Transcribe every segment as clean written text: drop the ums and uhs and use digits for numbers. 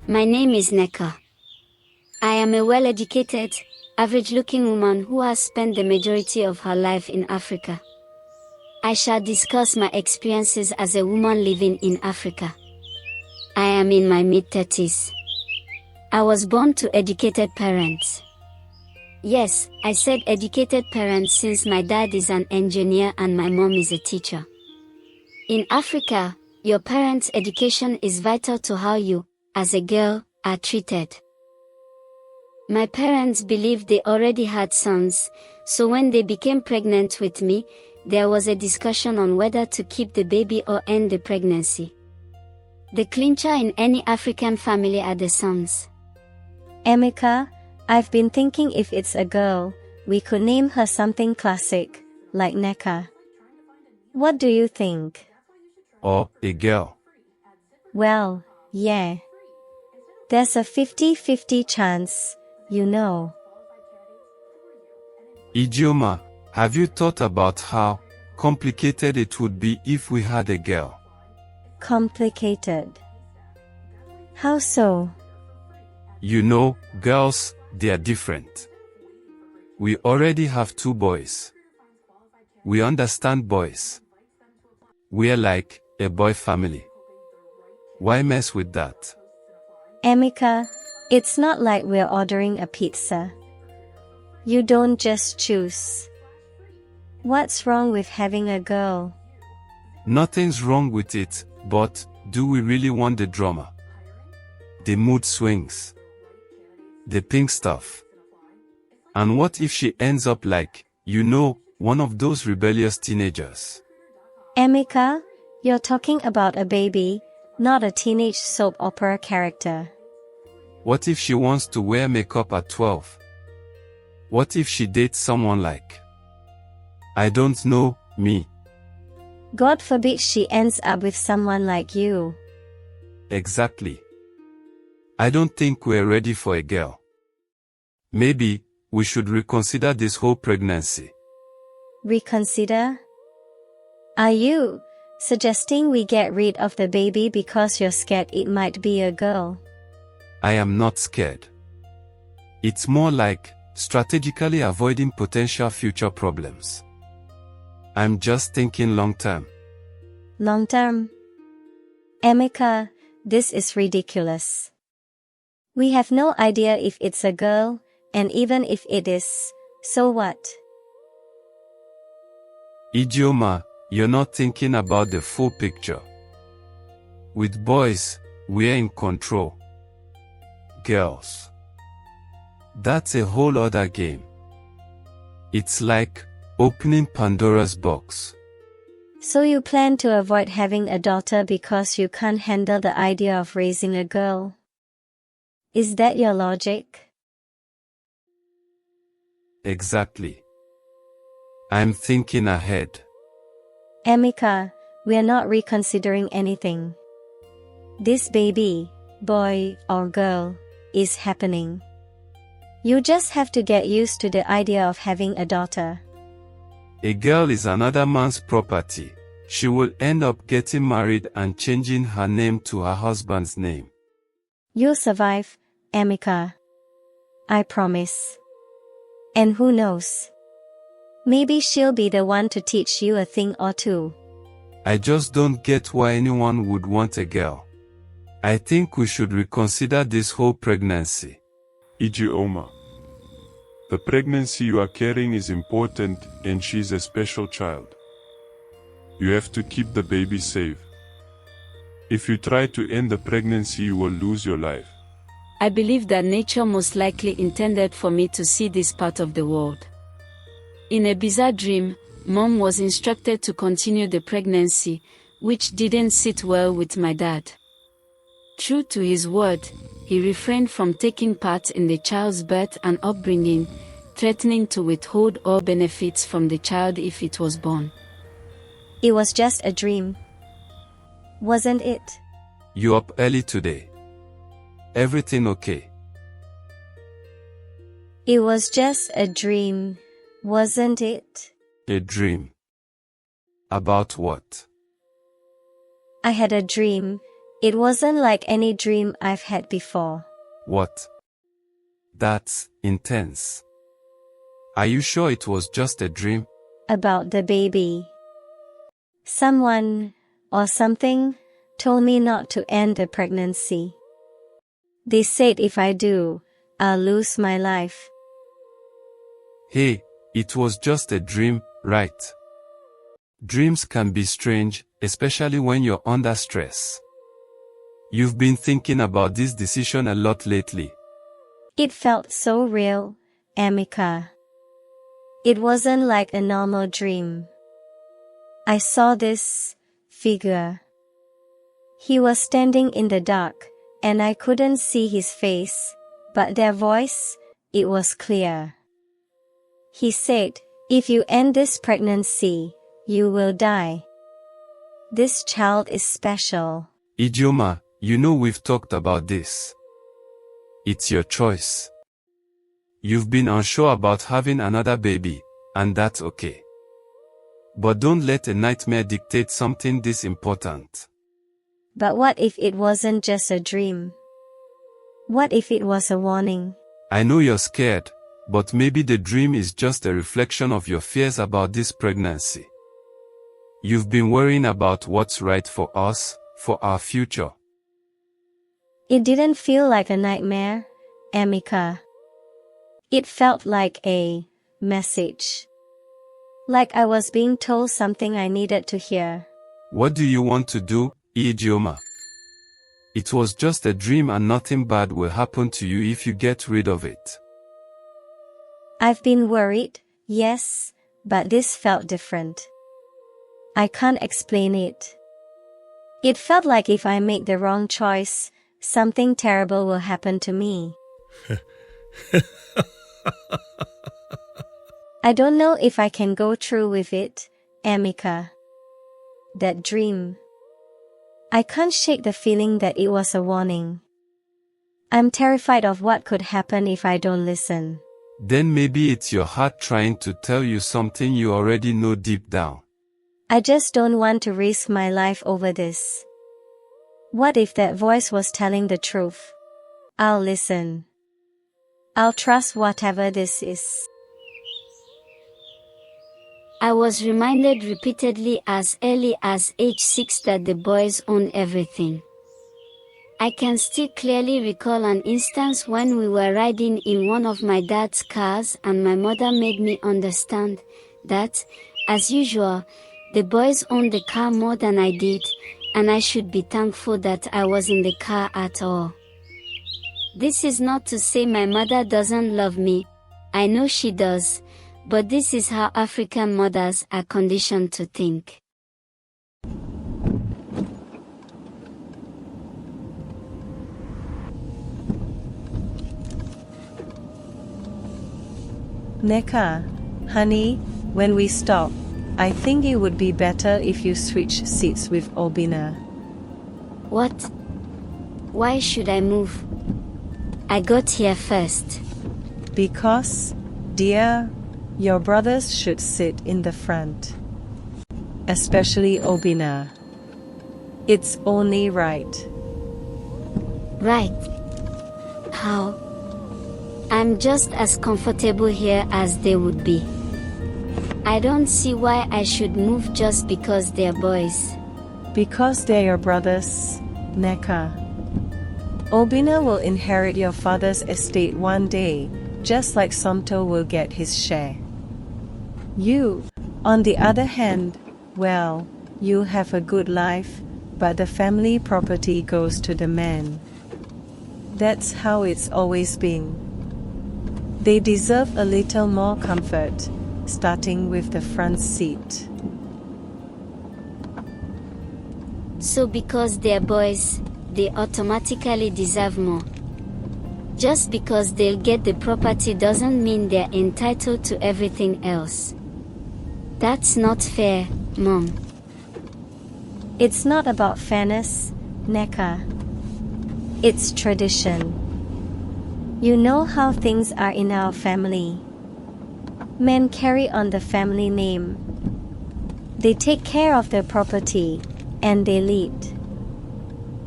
My name is Neka. I am a well-educated, average-looking woman who has spent the majority of her life in Africa. I shall discuss my experiences as a woman living in Africa. I am in my mid-30s. I was born to educated parents. Yes, I said educated parents since my dad is an engineer and my mom is a teacher. In Africa, your parents' education is vital to how you, as a girl, are treated. My parents believed they already had sons, so when they became pregnant with me, there was a discussion on whether to keep the baby or end the pregnancy. The clincher in any African family are the sons. Emeka, I've been thinking if it's a girl, we could name her something classic, like Neka. What do you think? Or a girl. Well, yeah. There's a 50-50 chance, you know. Ijeoma, have you thought about how complicated it would be if we had a girl? Complicated? How so? You know, girls, they are different. We already have 2 boys. We understand boys. We're like a boy family. Why mess with that? Emeka, it's not like we're ordering a pizza. You don't just choose. What's wrong with having a girl? Nothing's wrong with it, but do we really want the drama? The mood swings. The pink stuff. And what if she ends up like, you know, one of those rebellious teenagers? Emeka, you're talking about a baby, not a teenage soap opera character. What if she wants to wear makeup at 12? What if she dates someone like, I don't know, me? God forbid she ends up with someone like you. Exactly. I don't think we're ready for a girl. Maybe we should reconsider this whole pregnancy. Reconsider? Are you suggesting we get rid of the baby because you're scared it might be a girl? I am not scared. It's more like strategically avoiding potential future problems. I'm just thinking long term. Long term? Emeka, this is ridiculous. We have no idea if it's a girl, and even if it is, so what? Ijeoma, you're not thinking about the full picture. With boys, we're in control. Girls, that's a whole other game. It's like opening Pandora's box. So you plan to avoid having a daughter because you can't handle the idea of raising a girl? Is that your logic? Exactly. I'm thinking ahead. Emeka, we're not reconsidering anything. This baby, boy or girl, is happening. You just have to get used to the idea of having a daughter. A girl is another man's property. She will end up getting married and changing her name to her husband's name. You'll survive, Emeka. I promise. And who knows? Maybe she'll be the one to teach you a thing or two. I just don't get why anyone would want a girl. I think we should reconsider this whole pregnancy. Ijeoma, the pregnancy you are carrying is important and she's a special child. You have to keep the baby safe. If you try to end the pregnancy, you will lose your life. I believe that nature most likely intended for me to see this part of the world. In a bizarre dream, Mom was instructed to continue the pregnancy, which didn't sit well with my dad. True to his word, he refrained from taking part in the child's birth and upbringing, threatening to withhold all benefits from the child if it was born. It was just a dream, wasn't it? You up early today? Everything okay? It was just a dream, wasn't it? A dream. About what? I had a dream It wasn't like any dream I've had before. What? That's intense. Are you sure it was just a dream? About the baby. Someone, or something, told me not to end the pregnancy. They said if I do, I'll lose my life. Hey, it was just a dream, right? Dreams can be strange, especially when you're under stress. You've been thinking about this decision a lot lately. It felt so real, Amika. It wasn't like a normal dream. I saw this figure. He was standing in the dark, and I couldn't see his face, but their voice, it was clear. He said, "If you end this pregnancy, you will die. This child is special." Ijeoma, you know we've talked about this. It's your choice. You've been unsure about having another baby, and that's okay. But don't let a nightmare dictate something this important. But what if it wasn't just a dream? What if it was a warning? I know you're scared, but maybe the dream is just a reflection of your fears about this pregnancy. You've been worrying about what's right for us, for our future. It didn't feel like a nightmare, Amika. It felt like a message. Like I was being told something I needed to hear. What do you want to do, Ijeoma? It was just a dream and nothing bad will happen to you if you get rid of it. I've been worried, yes, but this felt different. I can't explain it. It felt like if I make the wrong choice, something terrible will happen to me. I don't know if I can go through with it, Amika. That dream. I can't shake the feeling that it was a warning. I'm terrified of what could happen if I don't listen. Then maybe it's your heart trying to tell you something you already know deep down. I just don't want to risk my life over this. What if that voice was telling the truth? I'll listen. I'll trust whatever this is. I was reminded repeatedly as early as age 6 that the boys own everything. I can still clearly recall an instance when we were riding in one of my dad's cars and my mother made me understand that, as usual, the boys owned the car more than I did, and I should be thankful that I was in the car at all. This is not to say my mother doesn't love me. I know she does. But this is how African mothers are conditioned to think. Neka, honey, when we stop, I think it would be better if you switch seats with Obina. What? Why should I move? I got here first. Because, dear, your brothers should sit in the front. Especially Obina. It's only right. Right. How? I'm just as comfortable here as they would be. I don't see why I should move just because they're boys. Because they're your brothers, Neka. Obina will inherit your father's estate one day, just like Somto will get his share. You, on the other hand, well, you have a good life, but the family property goes to the man. That's how it's always been. They deserve a little more comfort, starting with the front seat. So because they're boys, they automatically deserve more. Just because they'll get the property doesn't mean they're entitled to everything else. That's not fair, Mom. It's not about fairness, Neka. It's tradition. You know how things are in our family. Men carry on the family name. They take care of their property, and they lead.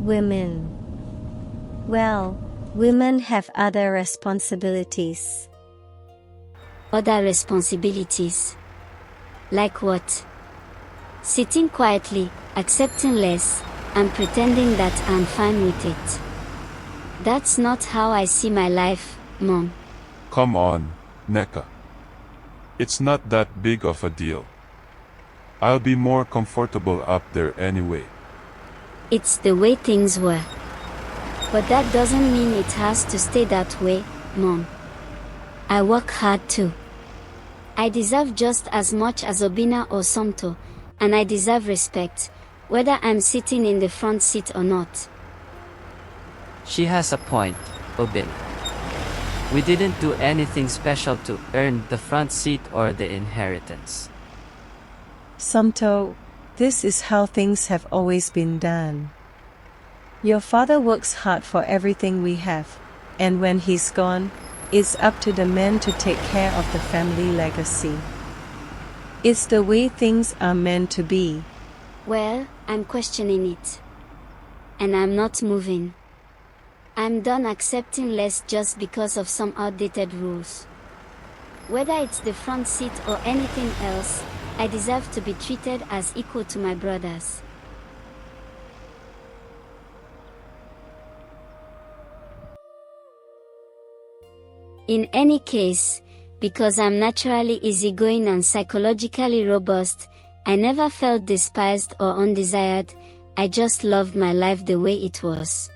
Women. Well, women have other responsibilities. Other responsibilities. Like what? Sitting quietly, accepting less, and pretending that I'm fine with it. That's not how I see my life, Mom. Come on, Neka. It's not that big of a deal. I'll be more comfortable up there anyway. It's the way things were. But that doesn't mean it has to stay that way, Mom. I work hard too. I deserve just as much as Obina or Somto, and I deserve respect, whether I'm sitting in the front seat or not. She has a point, Obin. We didn't do anything special to earn the front seat or the inheritance. Somto, this is how things have always been done. Your father works hard for everything we have, and when he's gone, it's up to the men to take care of the family legacy. It's the way things are meant to be. Well, I'm questioning it. And I'm not moving. I'm done accepting less just because of some outdated rules. Whether it's the front seat or anything else, I deserve to be treated as equal to my brothers. In any case, because I'm naturally easygoing and psychologically robust, I never felt despised or undesired. I just loved my life the way it was.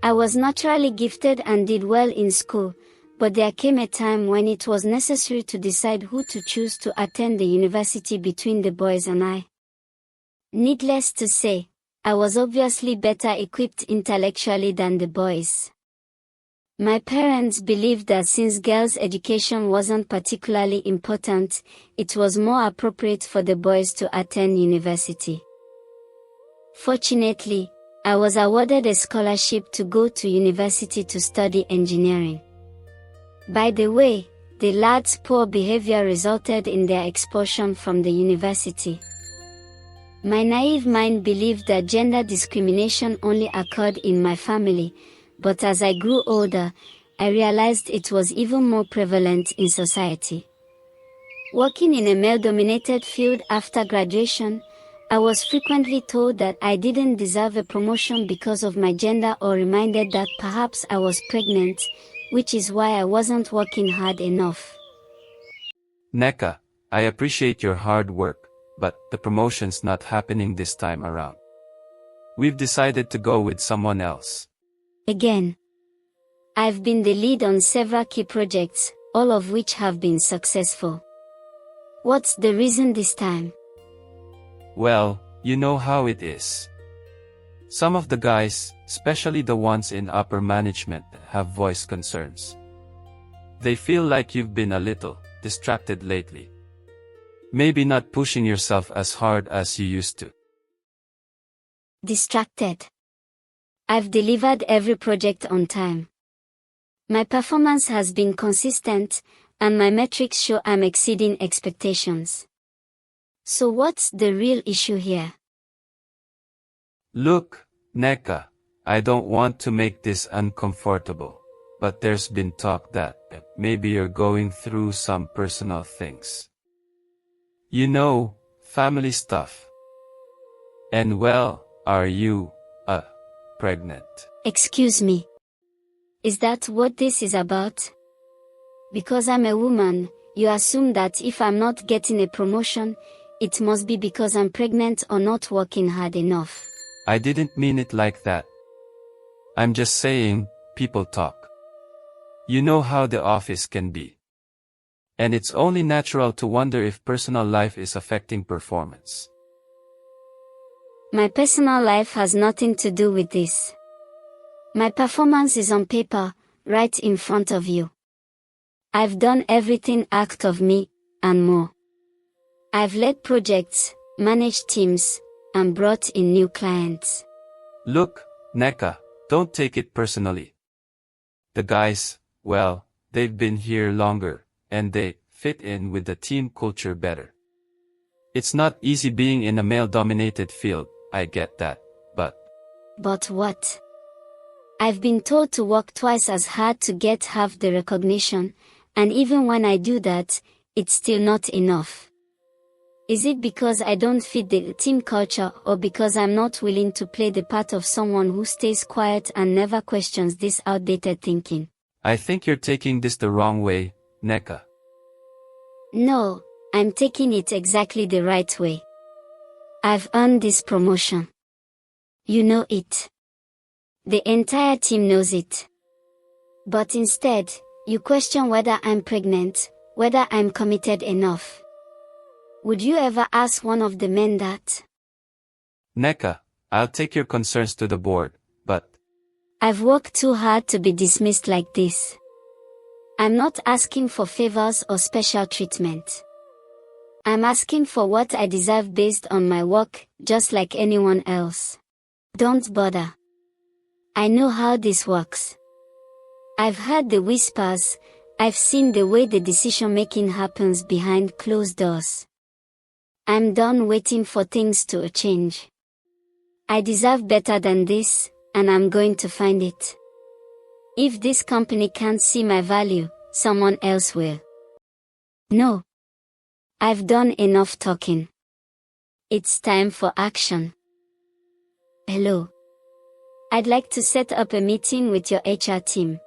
I was naturally gifted and did well in school, but there came a time when it was necessary to decide who to choose to attend the university between the boys and I. Needless to say, I was obviously better equipped intellectually than the boys. My parents believed that since girls' education wasn't particularly important, it was more appropriate for the boys to attend university. Fortunately, I was awarded a scholarship to go to university to study engineering. By the way, the lads' poor behavior resulted in their expulsion from the university. My naive mind believed that gender discrimination only occurred in my family, but as I grew older, I realized it was even more prevalent in society. Working in a male-dominated field after graduation, I was frequently told that I didn't deserve a promotion because of my gender or reminded that perhaps I was pregnant, which is why I wasn't working hard enough. Neka, I appreciate your hard work, but the promotion's not happening this time around. We've decided to go with someone else. Again. I've been the lead on several key projects, all of which have been successful. What's the reason this time? Well, you know how it is. Some of the guys, especially the ones in upper management, have voiced concerns. They feel like you've been a little distracted lately. Maybe not pushing yourself as hard as you used to. Distracted. I've delivered every project on time. My performance has been consistent, and my metrics show I'm exceeding expectations. So what's the real issue here? Look, Neka, I don't want to make this uncomfortable, but there's been talk that maybe you're going through some personal things. You know, family stuff. And well, are you, pregnant? Excuse me. Is that what this is about? Because I'm a woman, you assume that if I'm not getting a promotion, it must be because I'm pregnant or not working hard enough. I didn't mean it like that. I'm just saying, people talk. You know how the office can be. And it's only natural to wonder if personal life is affecting performance. My personal life has nothing to do with this. My performance is on paper, right in front of you. I've done everything asked of me, and more. I've led projects, managed teams, and brought in new clients. Look, Neka, don't take it personally. The guys, well, they've been here longer, and they fit in with the team culture better. It's not easy being in a male-dominated field, I get that, but But what? I've been told to work twice as hard to get half the recognition, and even when I do that, it's still not enough. Is it because I don't fit the team culture, or because I'm not willing to play the part of someone who stays quiet and never questions this outdated thinking? I think you're taking this the wrong way, Neka. No, I'm taking it exactly the right way. I've earned this promotion. You know it. The entire team knows it. But instead, you question whether I'm pregnant, whether I'm committed enough. Would you ever ask one of the men that? Neka, I'll take your concerns to the board, but I've worked too hard to be dismissed like this. I'm not asking for favors or special treatment. I'm asking for what I deserve based on my work, just like anyone else. Don't bother. I know how this works. I've heard the whispers, I've seen the way the decision-making happens behind closed doors. I'm done waiting for things to change. I deserve better than this, and I'm going to find it. If this company can't see my value, someone else will. No. I've done enough talking. It's time for action. Hello. I'd like to set up a meeting with your HR team.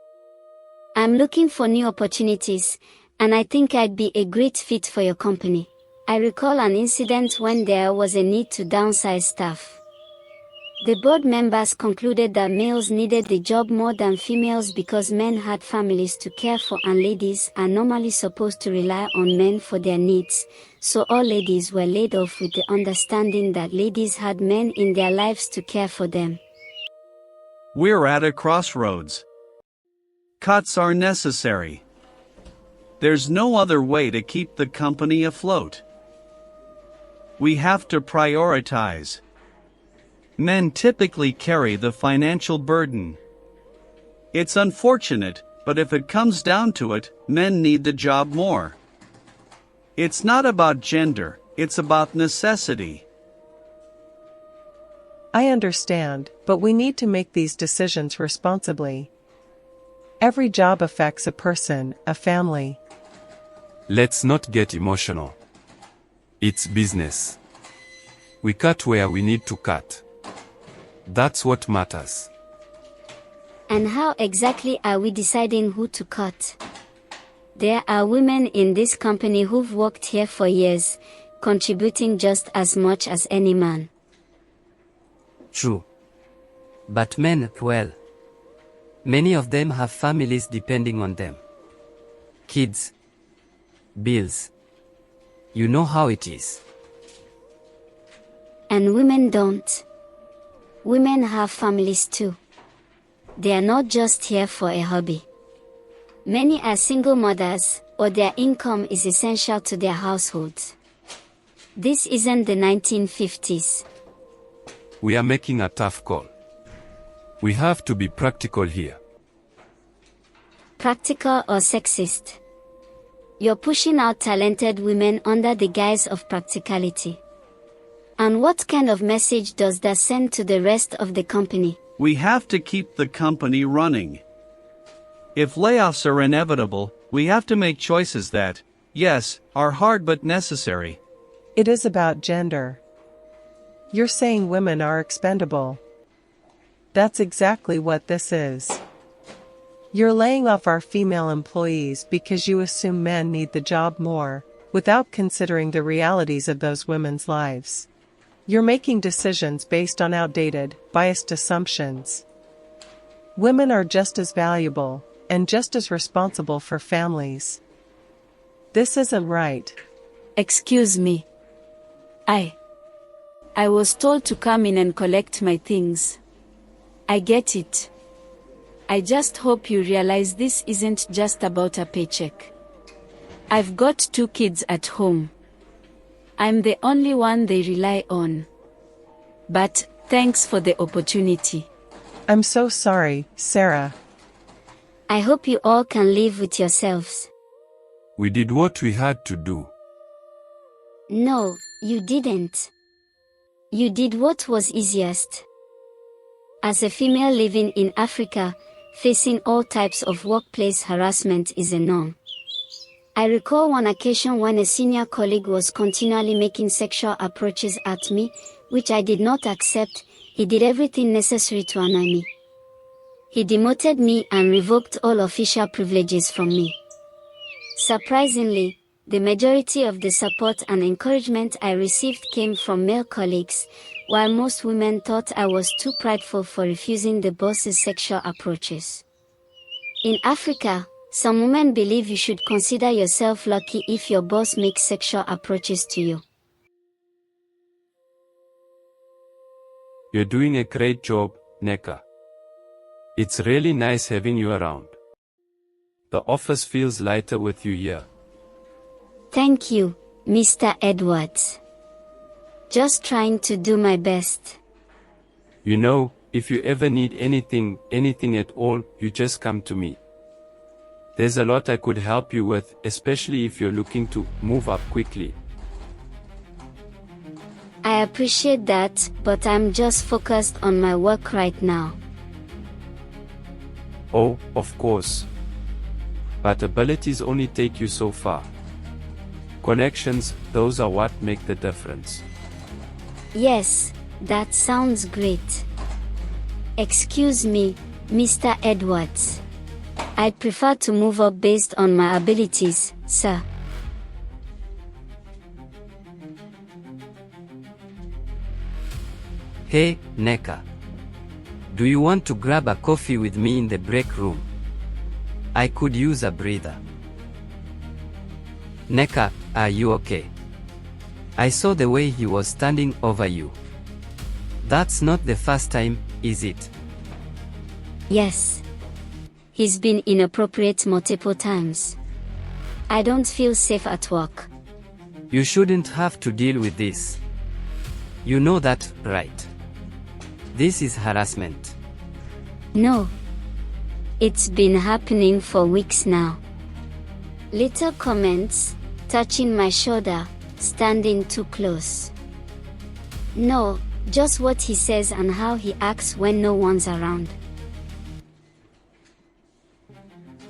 I'm looking for new opportunities, and I think I'd be a great fit for your company. I recall an incident when there was a need to downsize staff. The board members concluded that males needed the job more than females because men had families to care for and ladies are normally supposed to rely on men for their needs, so all ladies were laid off with the understanding that ladies had men in their lives to care for them. We're at a crossroads. Cuts are necessary. There's no other way to keep the company afloat. We have to prioritize. Men typically carry the financial burden. It's unfortunate, but if it comes down to it, men need the job more. It's not about gender, it's about necessity. I understand, but we need to make these decisions responsibly. Every job affects a person, a family. let's not get emotional. It's business. We cut where we need to cut. That's what matters. And how exactly are we deciding who to cut? There are women in this company who've worked here for years, contributing just as much as any man. True. But men, well, many of them have families depending on them. Kids. Bills. You know how it is. And women don't. Women have families too. They are not just here for a hobby. Many are single mothers, or their income is essential to their households. This isn't the 1950s. We are making a tough call. We have to be practical here. Practical or sexist? You're pushing out talented women under the guise of practicality. And what kind of message does that send to the rest of the company? We have to keep the company running. If layoffs are inevitable, we have to make choices that, yes, are hard but necessary. It is about gender. You're saying women are expendable. That's exactly what this is. You're laying off our female employees because you assume men need the job more, without considering the realities of those women's lives. You're making decisions based on outdated, biased assumptions. Women are just as valuable, and just as responsible for families. This isn't right. Excuse me. I was told to come in and collect my things. I get it. I just hope you realize this isn't just about a paycheck. I've got 2 kids at home. I'm the only one they rely on. But, thanks for the opportunity. I'm so sorry, Sarah. I hope you all can live with yourselves. We did what we had to do. No, you didn't. You did what was easiest. As a female living in Africa, facing all types of workplace harassment is a norm. I recall one occasion when a senior colleague was continually making sexual approaches at me, which I did not accept. He did everything necessary to annoy me. He demoted me and revoked all official privileges from me. Surprisingly, the majority of the support and encouragement I received came from male colleagues, while most women thought I was too prideful for refusing the boss's sexual approaches. In Africa, some women believe you should consider yourself lucky if your boss makes sexual approaches to you. You're doing a great job, Neka. It's really nice having you around. The office feels lighter with you here. Thank you, Mr. Edwards. Just trying to do my best. You know, if you ever need anything at all, you just come to me. There's a lot I could help you with, especially if you're looking to move up quickly. I appreciate that, but I'm just focused on my work right now. Oh, of course. But abilities only take you so far. Connections, those are what make the difference. Yes, that sounds great. Excuse me, Mr. Edwards. I'd prefer to move up based on my abilities, sir. Hey, Neka. Do you want to grab a coffee with me in the break room? I could use a breather. Neka, are you okay? I saw the way he was standing over you. That's not the first time, is it? Yes. He's been inappropriate multiple times. I don't feel safe at work. You shouldn't have to deal with this. You know that, right? This is harassment. No. It's been happening for weeks now. Little comments, touching my shoulder, standing too close. No, just what he says and how he acts when no one's around.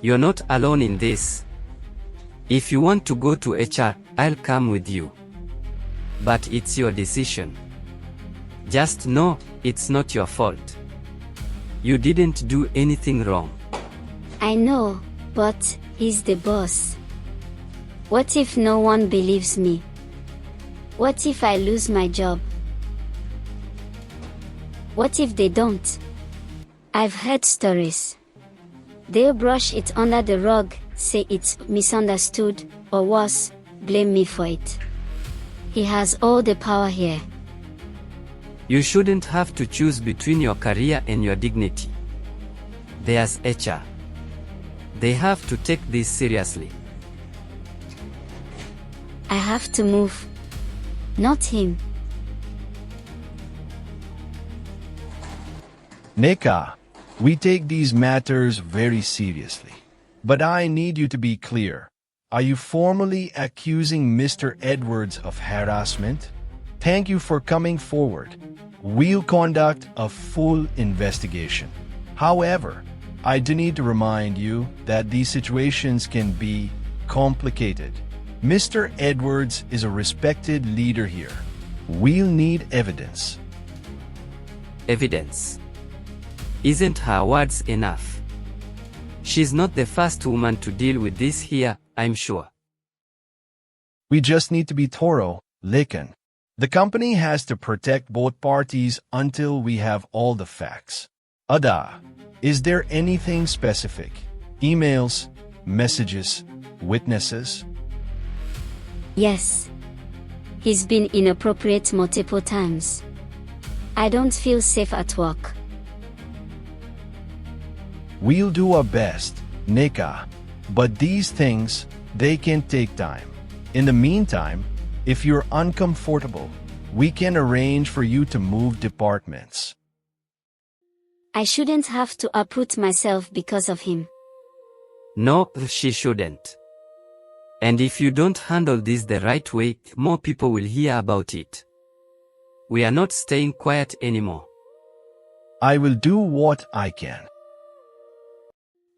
You're not alone in this. If you want to go to HR, I'll come with you. But it's your decision. Just know, it's not your fault. You didn't do anything wrong. I know, but he's the boss. What if no one believes me? What if I lose my job? What if they don't? I've heard stories. They'll brush it under the rug, say it's misunderstood, or worse, blame me for it. He has all the power here. You shouldn't have to choose between your career and your dignity. There's HR. They have to take this seriously. I have to move. Not him. Neka, we take these matters very seriously. But I need you to be clear. Are you formally accusing Mr. Edwards of harassment? Thank you for coming forward. We'll conduct a full investigation. However, I do need to remind you that these situations can be complicated. Mr. Edwards is a respected leader here. We'll need evidence. Evidence. Isn't her words enough? She's not the first woman to deal with this here, I'm sure. We just need to be thorough, Lakan. The company has to protect both parties until we have all the facts. Ada, is there anything specific? Emails, messages, witnesses? Yes. He's been inappropriate multiple times. I don't feel safe at work. We'll do our best, Neka. But these things, they can take time. In the meantime, if you're uncomfortable, we can arrange for you to move departments. I shouldn't have to uproot myself because of him. No, she shouldn't. And if you don't handle this the right way, more people will hear about it. We are not staying quiet anymore. I will do what I can.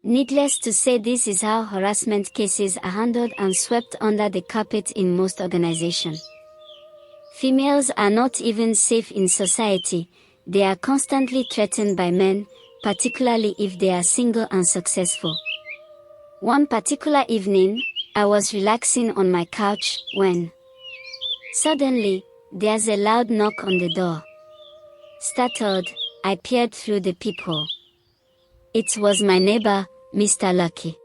Needless to say, this is how harassment cases are handled and swept under the carpet in most organizations. Females are not even safe in society. They are constantly threatened by men, particularly if they are single and successful. One particular evening, I was relaxing on my couch when suddenly, there's a loud knock on the door. Startled, I peered through the peephole. It was my neighbor, Mr. Lucky.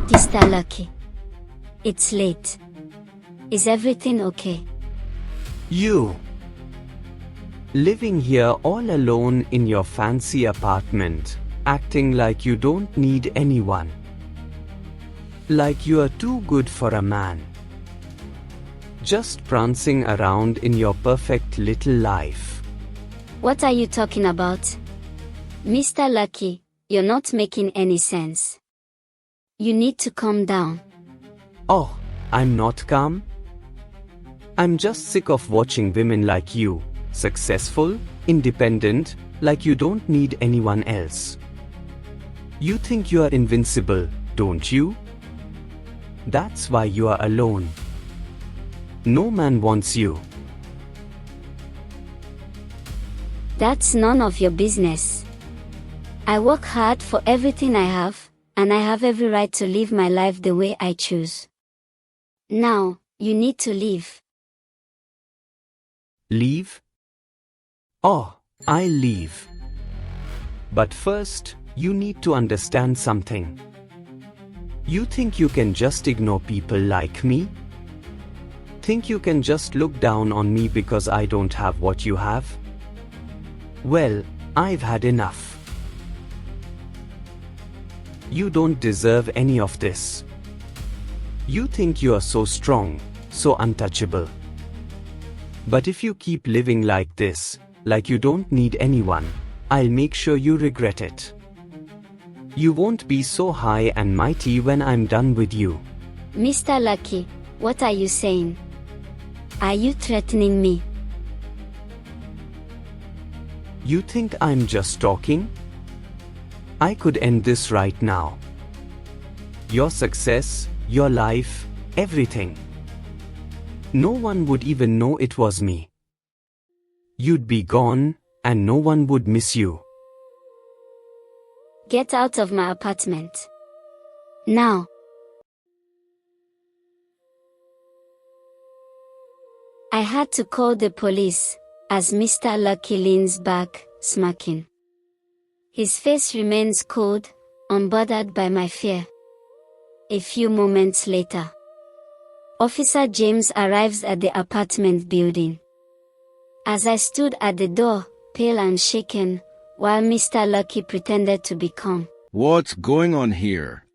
Mr. Lucky. It's late. Is everything okay? You. Living here all alone in your fancy apartment, acting like you don't need anyone. Like you are too good for a man. Just prancing around in your perfect little life. What are you talking about? Mr. Lucky, you're not making any sense. You need to calm down. Oh, I'm not calm? I'm just sick of watching women like you, successful, independent, like you don't need anyone else. You think you are invincible, don't you? That's why you are alone. No man wants you. That's none of your business. I work hard for everything I have, and I have every right to live my life the way I choose. Now, you need to leave. Leave? Oh, I'll leave. But first, you need to understand something. You think you can just ignore people like me? Think you can just look down on me because I don't have what you have? Well, I've had enough. You don't deserve any of this. You think you are so strong, so untouchable. But if you keep living like this, like you don't need anyone, I'll make sure you regret it. You won't be so high and mighty when I'm done with you. Mr. Lucky, what are you saying? Are you threatening me? You think I'm just talking? I could end this right now. Your success, your life, everything. No one would even know it was me. You'd be gone, and no one would miss you. Get out of my apartment. Now. I had to call the police, as Mr. Lucky leans back, smirking. His face remains cold, unbothered by my fear. A few moments later, Officer James arrives at the apartment building. As I stood at the door, pale and shaken, while Mr. Lucky pretended to be calm. What's going on here?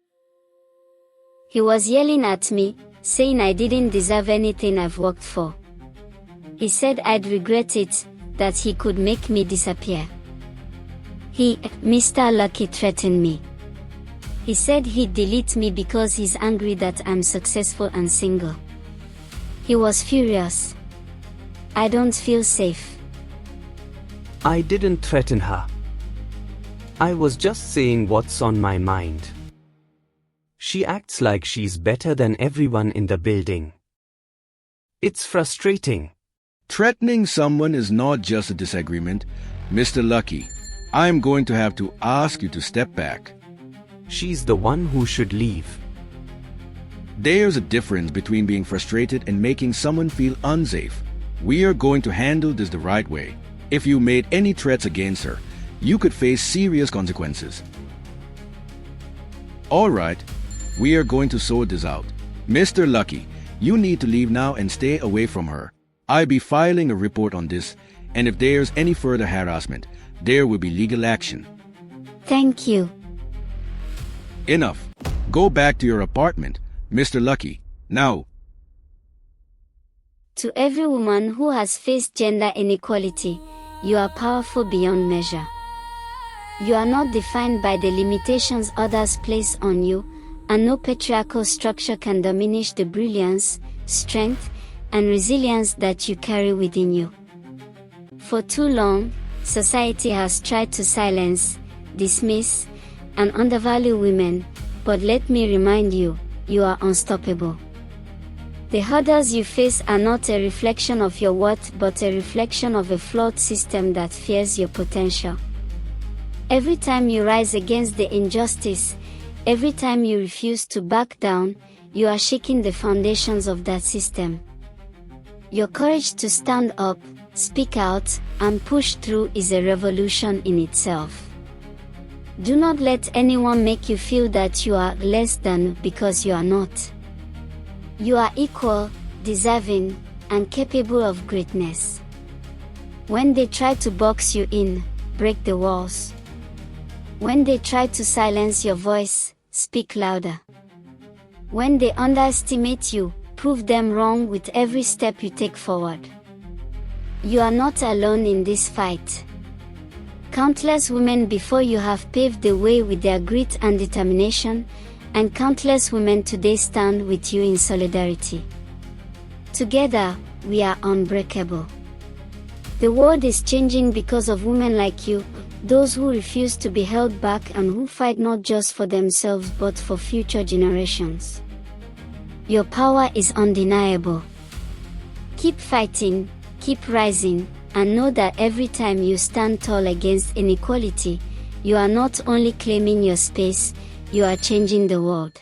He was yelling at me, saying I didn't deserve anything I've worked for. He said I'd regret it, that he could make me disappear. Mr. Lucky threatened me. He said he'd delete me because he's angry that I'm successful and single. He was furious. I don't feel safe. I didn't threaten her. I was just saying what's on my mind. She acts like she's better than everyone in the building. It's frustrating. Threatening someone is not just a disagreement. Mr. Lucky, I'm going to have to ask you to step back. She's the one who should leave. There's a difference between being frustrated and making someone feel unsafe. We are going to handle this the right way. If you made any threats against her, you could face serious consequences. Alright, we are going to sort this out. Mr. Lucky, you need to leave now and stay away from her. I'll be filing a report on this, and if there's any further harassment, there will be legal action. Thank you. Enough. Go back to your apartment, Mr. Lucky, now. To every woman who has faced gender inequality, you are powerful beyond measure. You are not defined by the limitations others place on you, and no patriarchal structure can diminish the brilliance, strength, and resilience that you carry within you. For too long, society has tried to silence, dismiss, and undervalue women, but let me remind you, you are unstoppable. The hurdles you face are not a reflection of your worth but a reflection of a flawed system that fears your potential. Every time you rise against the injustice, every time you refuse to back down, you are shaking the foundations of that system. Your courage to stand up, speak out, and push through is a revolution in itself. Do not let anyone make you feel that you are less than because you are not. You are equal, deserving, and capable of greatness. When they try to box you in, break the walls. When they try to silence your voice, speak louder. When they underestimate you, prove them wrong with every step you take forward. You are not alone in this fight. Countless women before you have paved the way with their grit and determination, and countless women today stand with you in solidarity. Together, we are unbreakable. The world is changing because of women like you, those who refuse to be held back and who fight not just for themselves but for future generations. Your power is undeniable. Keep fighting, keep rising, and know that every time you stand tall against inequality, you are not only claiming your space, you are changing the world.